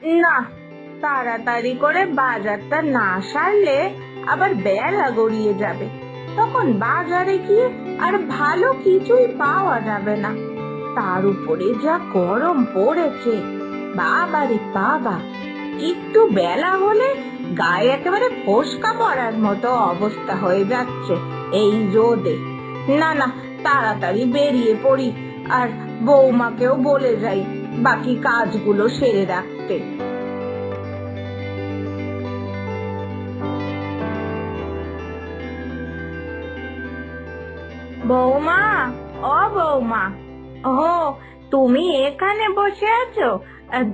না, তাড়াতাড়ি করে বাজারটা না সারলে আবার বেলা গড়িয়ে যাবে। তখন বাজারে গিয়ে আর ভালো কিছুই পাওয়া যাবে না। তার উপরে যা গরম পড়েছে, বাবারে বাবা! একটু বেলা হলে গায়ে একেবারে ফোসকা পড়ার মতো অবস্থা হয়ে যাচ্ছে এই রোদে। না না, তাড়াতাড়ি বেরিয়ে পড়ি, আর বৌমাকেও বলে যাই বাকি কাজগুলো সেরে রাখতে। বৌমা, ও বৌমা! ও, তুমি এখানে বসে আছো?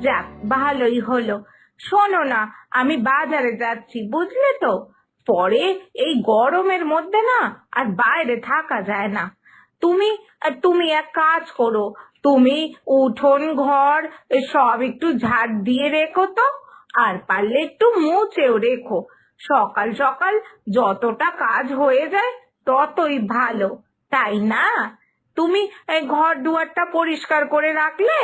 যাক, ভালোই হলো। শোনো না, আমি বাজারে যাচ্ছি, বুঝলে তো। পরে এই গরমের মধ্যে না আর বাইরে থাকা যায় না। তুমি তুমি এক কাজ করো, তুমি উঠোন ঘর সব একটু ঝাড় দিয়ে রেখো তো, আর পারলে একটু মুছেও রেখো। সকাল সকাল যতটা কাজ হয়ে যায় ততই ভালো, তাই না? তুমি এই ঘর দুয়ারটা পরিষ্কার করে রাখলে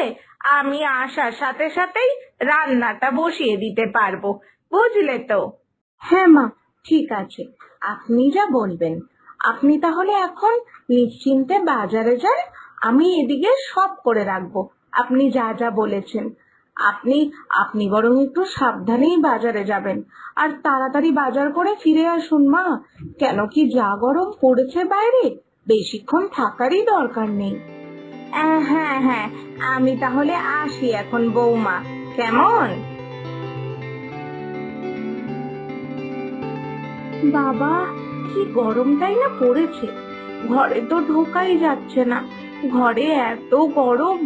আমি আসার সাথে সাথেই রান্নাটা বসিয়ে দিতে পারবো, বুঝলে তো? হ্যাঁ মা, ঠিক আছে, আপনি যা বলবেন। আপনি তাহলে এখন নিশ্চিন্তে বাজারে যান, আমি এদিকে সব করে রাখবো। আপনি যা যা বলেছেন। আপনি আপনি বরং একটু সাবধানেই বাজারে যাবেন, আর তাড়াতাড়ি বাজার করে ফিরে আসুন মা। কেন কি যা গরম পড়েছে বাইরে, বেশিক্ষণ থাকারই দরকার নেই। হ্যাঁ হ্যাঁ, আমি তাহলে আসি এখন বৌমা, কেমন? বাবা, কি গরমটাই না পড়েছে! ঘরে তো ঢোকাই যাচ্ছে না। ঘরে এত গরম,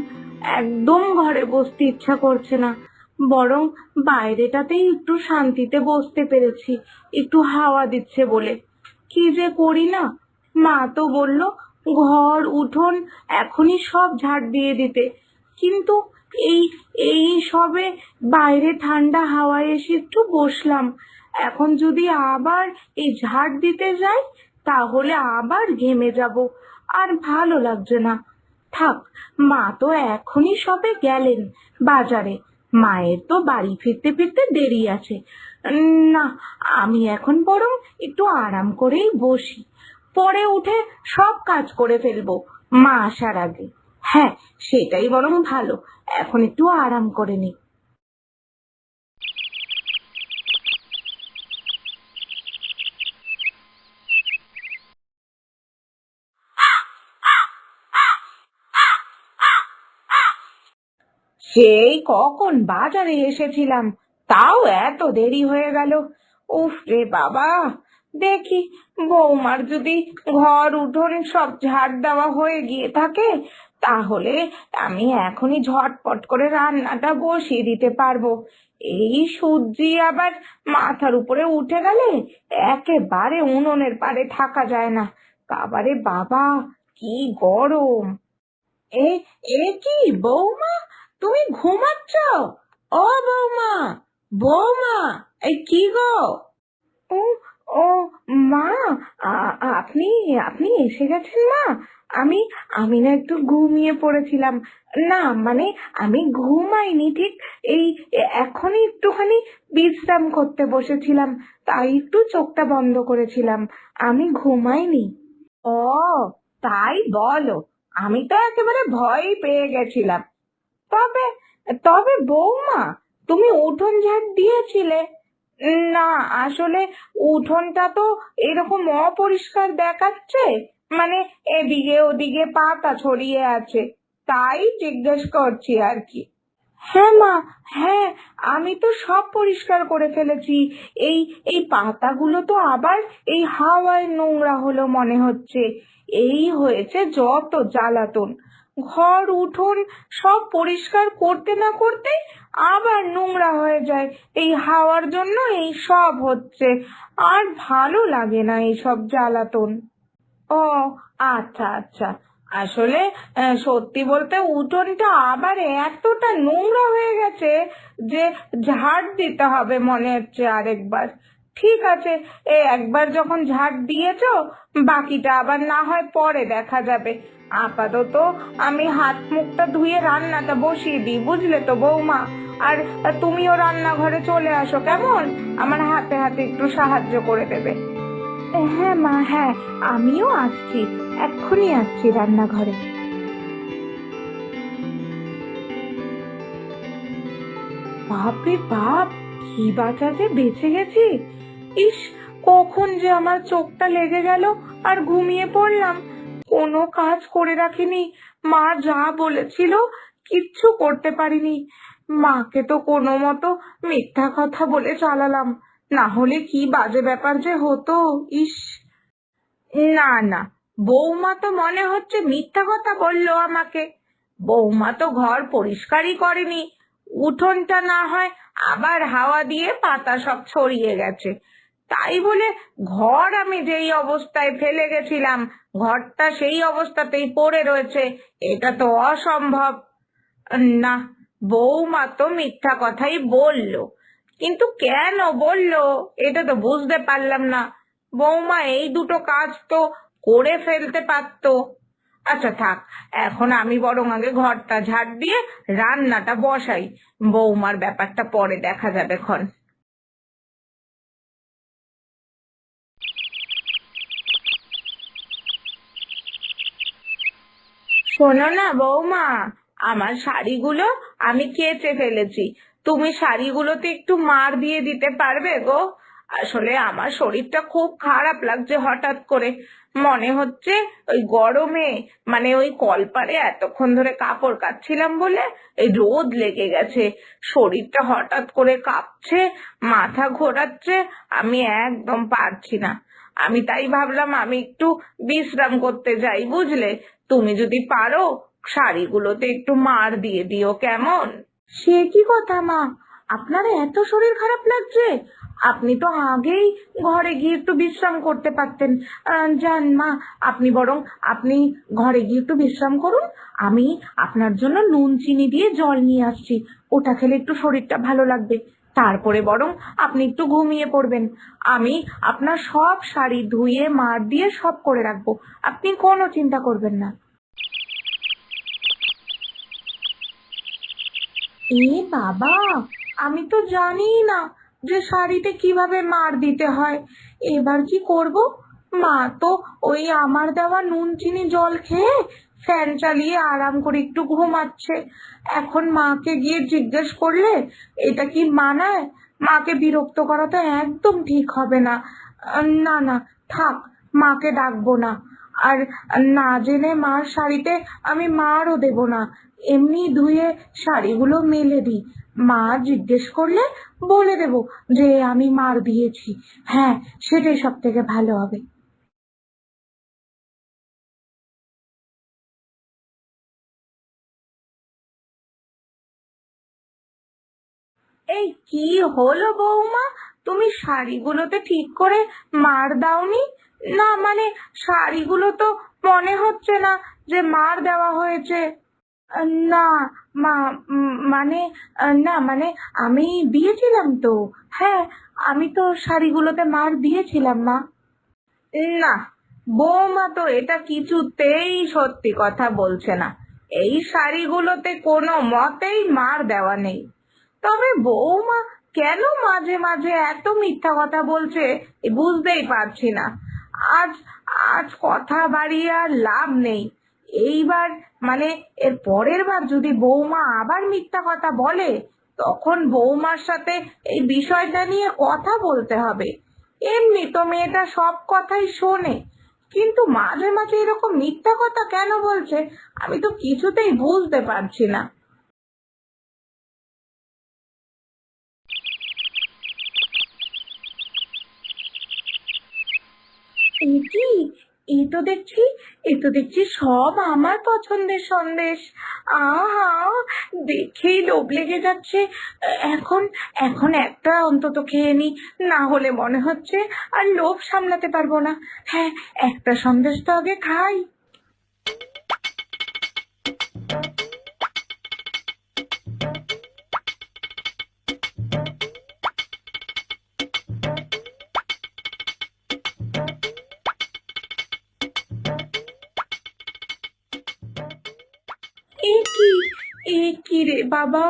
একদম ঘরে বসতে ইচ্ছা করছে না। বরং বাইরেটাতেই একটু শান্তিতে বসতে পেরেছি, একটু হাওয়া দিচ্ছে বলে। কি যে করি না! মা তো বললো ঘর উঠোন এখনই সব ঝাড় দিয়ে দিতে, কিন্তু এই এই সবে বাইরে ঠান্ডা হাওয়ায় এসে একটু বসলাম। এখন যদি আবার এই ঝাড় দিতে যাই তাহলে আবার ঘেমে যাব, আর ভালো লাগছে না। থাক, মা তো এখনই সবে গেলেন বাজারে। মায়ের তো বাড়ি ফিরতে ফিরতে দেরি আছে। না, আমি এখন বরং একটু আরাম করেই বসি, পরে উঠে সব কাজ করে ফেলবো মা আসার আগে। হ্যাঁ, সেটাই বরং ভালো, এখন একটু আরাম করে নি। সেই কখন বাজারে এসেছিলাম, তাও এত দেরি হয়ে গেল। উফ রে বাবা! দেখি বৌমার যদি ঘর উঠোন সব ঝাড় দেওয়া হয়ে গিয়ে থাকে, তাহলে আমি এখনই ঝটপট করে রান্নাটা বসিয়ে দিতে পারবো। এই সূর্যি আবার মাথার উপরে উঠে গেলে একেবারে উনুনের পাড়ে থাকা যায় না। বাবারে বাবা, কি গরম! এ এ কি বৌমা, তুমি ঘুমাচ্ছ? ও বৌমা, বৌমা, এই কি গো? ও ও মা, আপনি আপনি এসে গেছেন মা? আমি আমি না একটু ঘুমিয়ে পড়েছিলাম। না মানে, আমি ঘুমাইনি ঠিক, এই এখনই একটুখানি বিশ্রাম করতে বসেছিলাম, তাই একটু চোখটা বন্ধ করেছিলাম। আমি ঘুমাইনি। ও, তাই বলো? আমি তো একেবারে ভয়ই পেয়ে গেছিলাম। তবে তবে বৌমা, তুমি উঠোন ঝাড় দিয়েছিলে? না, আসলে উঠোনটা তো এরকম অপরিষ্কার দেখাচ্ছে, মানে এদিকে ওদিকে পাতা ছড়িয়ে আছে, তাই জিজ্ঞেস করছি আর কি। হ্যাঁ মা, হ্যাঁ, আমি তো সব পরিষ্কার করে ফেলেছি। এই এই পাতাগুলো তো আবার এই হাওয়ায় নোংরা হলো মনে হচ্ছে। এই হয়েছে যত জ্বালাতন! ঘর উঠোন সব পরিষ্কার করতে না করতে আবার নোংরা হয়ে যায়, এই হাওয়ার জন্য এই সব হচ্ছে। আর ভালো লাগে না এই সব জ্বালাতন। ও, আচ্ছা আচ্ছা। আসলে সত্যি বলতে উঠোনটা আবার এতটা নোংরা হয়ে গেছে যে ঝাড় দিতে হবে মনে হচ্ছে আরেকবার। ঠিক আছে, একবার যখন ঝাড় দিয়েছো, বাকিটা আবার না হয় পরে দেখা যাবে। আপাতত আমি হাত মুখটা ধুয়ে রান্নাটা বসিয়ে দিই, বুঝলে তো বৌমা? আর তুমিও রান্নাঘরে চলে আসো, কেমন? আমার হাতে হাতে একটু সাহায্য করে দেবে। হ্যাঁ মা, হ্যাঁ, আমিও আসছি, এক্ষুনি আসছি রান্নাঘরে। বাপরে বাপ, কি বাঁচাতে বেঁচে গেছি! ইস, কখন যে আমার চোখটা লেগে গেল আর ঘুমিয়ে পড়লাম। কোনো কাজ করে রাখিনি, মা যা বলেছিল কিচ্ছু করতে পারিনি। মাকে তো কোনো মতো মিথ্যা কথা বলে চালালাম, না হলে কি বাজে ব্যাপার যে হতো। ইস, না না, বৌমা তো মনে হচ্ছে মিথ্যা কথা বললো আমাকে। বৌমা তো ঘর পরিষ্কারই করেনি, উঠোনটা না হয় আবার হাওয়া দিয়ে পাতা সব ছড়িয়ে গেছে। তাই বলে ঘর আমি যেই অবস্থায় ফেলে গেছিলাম ঘরটা সেই অবস্থাতেই পড়ে রয়েছে, এটা তো অসম্ভব। না, বৌমা তো মিথ্যা কথাই বললো, কিন্তু কেন বললো এটা তো বুঝতে পারলাম না। বৌমা এই দুটো কাজ তো করে ফেলতে পারতো। আচ্ছা থাক, এখন আমি বরং আগে ঘরটা ঝাড় দিয়ে রান্নাটা বসাই, বৌমার ব্যাপারটা পরে দেখা যাবে খন। শোনো না বৌমা, আমার শাড়িগুলো আমি কেচে ফেলেছি, তুমি শাড়িগুলোতে একটু মার দিয়ে দিতে পারবে গো? আসলে আমার শরীরটা খুব খারাপ লাগছে হঠাৎ করে, মনে হচ্ছে ওই গরমে, মানে ওই কলপারে এতক্ষণ ধরে কাপড় কাচ্ছিলাম বলে এই রোদ লেগে গেছে, শরীরটা হঠাৎ করে কাঁপছে, মাথা ঘোরাচ্ছে, আমি একদম পারছি না। আমি তাই ভাবলাম আমি একটু বিশ্রাম করতে যাই, বুঝলে? তুমি যদি পারো শাড়িগুলোতে একটু মার দিয়ে দিও, কেমন? সে কি কথা মা, আপনার এত শরীর খারাপ লাগছে? আপনি তো আগেই ঘরে গিয়ে একটু বিশ্রাম করতে পারতেন। যান মা, আপনি বরং আপনি ঘরে গিয়ে একটু বিশ্রাম করুন, আমি আপনার জন্য নুন চিনি দিয়ে জল নিয়ে আসছি, ওটা খেলে একটু শরীরটা ভালো লাগবে। তারপরে বরং আপনি একটু ঘুমিয়ে পড়বেন, আমি আপনার সব শাড়ি ধুয়ে মার দিয়ে সব করে রাখবো, আপনি কোনো চিন্তা করবেন না। এ বাবা, আমি তো জানিই না যে শাড়িতে কিভাবে মার দিতে হয়। এবার কি করব? মা তো ওই আমার দেওয়া নুন চিনি জল খেয়ে ফ্যান চালিয়ে আরাম করে একটু ঘুমাচ্ছে। এখন মাকে গিয়ে জিজ্ঞেস করলে এটা কি মানায়? মাকে বিরক্ত করা তো একদম ঠিক হবে না। না না, থাক, মাকে ডাকবো না। আর না জেনে মার শাড়িতে আমি মারও দেব না, এমনি ধুয়ে শাড়িগুলো মেলে দিই। মা জিজ্ঞেস করলে বলে দেব যে আমি মার দিয়েছি। হ্যাঁ, সেটাই সব থেকে ভালো হবে। এই কি হলো বৌমা, তুমি শাড়িগুলোতে ঠিক করে মার দাওনি? না মানে শাড়িগুলো তো মনে হচ্ছে না যে মার দেওয়া হয়েছে। না মা, মানে না মানে আমি দিয়েছিলাম তো। হ্যাঁ, আমি তো শাড়িগুলোতে মার দিয়েছিলাম মা। না, বৌমা তো এটা কিছুতেই সত্যি কথা বলছে না, এই শাড়িগুলোতে কোনো মতেই মার দেওয়া নেই। তবে বৌমা কেন মাঝে মাঝে এত মিথ্যা কথা বলছে বুঝতেই পারছি না। আজ আজ কথা বাড়িয়ে আর লাভ নেই। এইবার মানে এর পরের বার যদি বৌমা আবার মিথ্যা কথা বলে তখন বৌমার সাথে এই বিষয়টা নিয়ে কথা বলতে হবে। এমনি তো মেয়েটা সব কথাই শোনে, কিন্তু মাঝে মাঝে এরকম মিথ্যা কথা কেন বলছে আমি তো কিছুতেই বুঝতে পারছি না। এ কি, এ তো দেখছি সব আমার পছন্দের সন্দেশ। আহা, দেখেই লোভ লেগে যাচ্ছে। এখন এখন একটা অন্তত খেয়ে নি, না হলে মনে হচ্ছে আর লোভ সামলাতে পারবো না। হ্যাঁ, একটা সন্দেশ তো আগে খাই। এ কি, এই কি রে বাবা,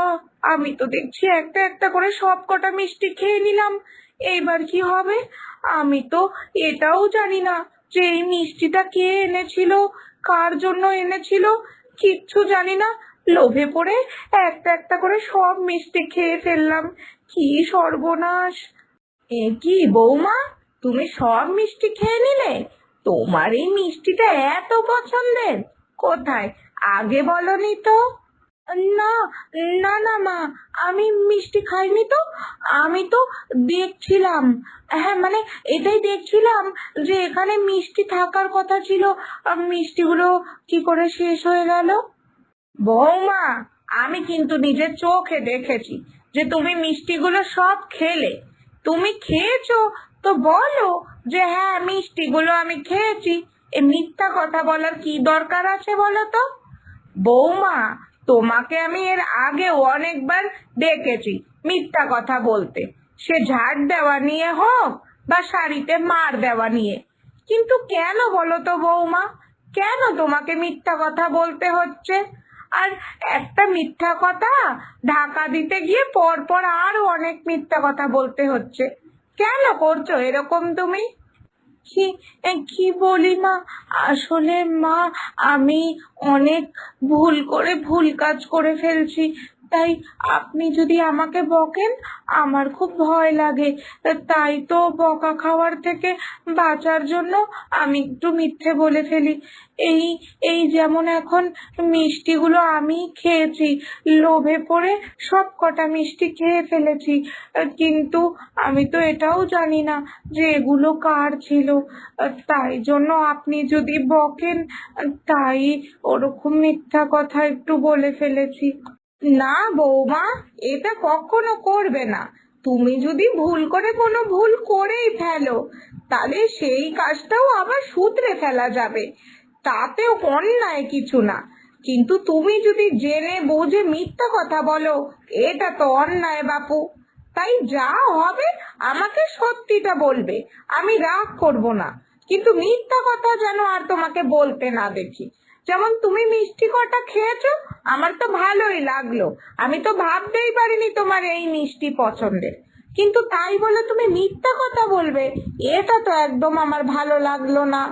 আমি তো দেখছি একটা একটা করে সব কটা মিষ্টি খেয়ে নিলাম। এইবার কি হবে? আমি তো এটাও জানি না যে এই মিষ্টিটা কে এনেছিল, কার জন্য এনেছিল, কিচ্ছু জানি না। লোভে পড়ে একটা একটা করে সব মিষ্টি খেয়ে ফেললাম। কি সর্বনাশ! এ কি বৌমা, তুমি সব মিষ্টি খেয়ে নিলে? তোমার এই মিষ্টিটা এত পছন্দের, কোথায় আগে বলনি তো? না, না না মা, আমি মিষ্টি খাইনি তো। আমি তো দেখছিলাম, হ্যাঁ মানে এটাই দেখছিলাম যে এখানে মিষ্টি থাকার কথা ছিল, মিষ্টিগুলো কি করে শেষ হয়ে গেল। বৌমা, আমি কিন্তু নিজের চোখে দেখেছি যে তুমি মিষ্টিগুলো সব খেলে। তুমি খেয়েছো তো বলো যে হ্যাঁ মিষ্টিগুলো আমি খেয়েছি। এ মিথ্যা কথা বলার কি দরকার আছে বলো তো? বৌমা, তোমাকে আমি এর আগেও অনেকবার দেখেছি মিথ্যা কথা বলতে, সে ঝাড় দেওয়া নিয়ে হোক বা শাড়িতে মার দেওয়া নিয়ে। কিন্তু কেন বলো তো বৌমা, কেন তোমাকে মিথ্যা কথা বলতে হচ্ছে? আর একটা মিথ্যা কথা ঢাকা দিতে গিয়ে পর পর আরো অনেক মিথ্যা কথা বলতে হচ্ছে। কেন করছো এরকম তুমি? কি কি বলি মা, আসলে মা আমি অনেক ভুল কাজ করে ফেলছি, তাই আপনি যদি আমাকে বকেন আমার খুব ভয় লাগে। তাই তো বকা খাওয়ার থেকে বাঁচার জন্য আমি একটু মিথ্যে বলে ফেলি। এই এই যেমন এখন মিষ্টিগুলো আমি খেয়েছি, লোভে পড়ে সব কটা মিষ্টি খেয়ে ফেলেছি, কিন্তু আমি তো এটাও জানি না যে এগুলো কার ছিল। তাই জন্য আপনি যদি বকেন, তাই ওরকম মিথ্যা কথা একটু বলে ফেলেছি। না বৌমা, এটা কখনো করবে না। তুমি যদি ভুল করে কোনো ভুল করেই ফেলো, তাহলে সেই কাজটাও আবার শুধরে ফেলা যাবে, তাতেও অন্যায় কিছু না। কিন্তু তুমি যদি জেনে বুঝে মিথ্যা কথা বলো, এটা তো অন্যায় বাপু। তাই যা হবে আমাকে সত্যিটা বলবে, আমি রাগ করব না। কিন্তু মিথ্যা কথা যেন আর তোমাকে বলতে না দেখি। যেমন তুমি মিষ্টি কটা খেয়েছো, আমার তো ভালোই লাগলো। আমি তো ভাবতেই পারিনি তোমার এই মিষ্টি পছন্দের, কিন্তু তাই বলে তুমি মিথ্যা কথা বলবে, এটা তো একদম আমার ভালো লাগলো না।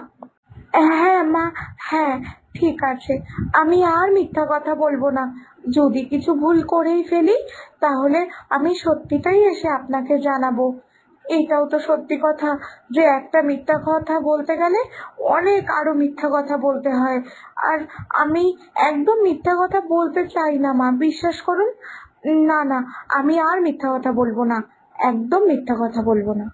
হ্যাঁ মা, হ্যাঁ ঠিক আছে, আমি আর মিথ্যা কথা বলবো না। যদি কিছু ভুল করেই ফেলি তাহলে আমি সত্যিটাই এসে আপনাকে জানাবো। এটাও তো সত্যি কথা যে একটা মিথ্যা কথা বলতে গেলে অনেক আরো মিথ্যা কথা বলতে হয়। আর আমি একদম মিথ্যা কথা বলতে চাই না মা, বিশ্বাস করুন। না না, আমি আর মিথ্যা কথা বলবো না, একদম মিথ্যা কথা বলবো না।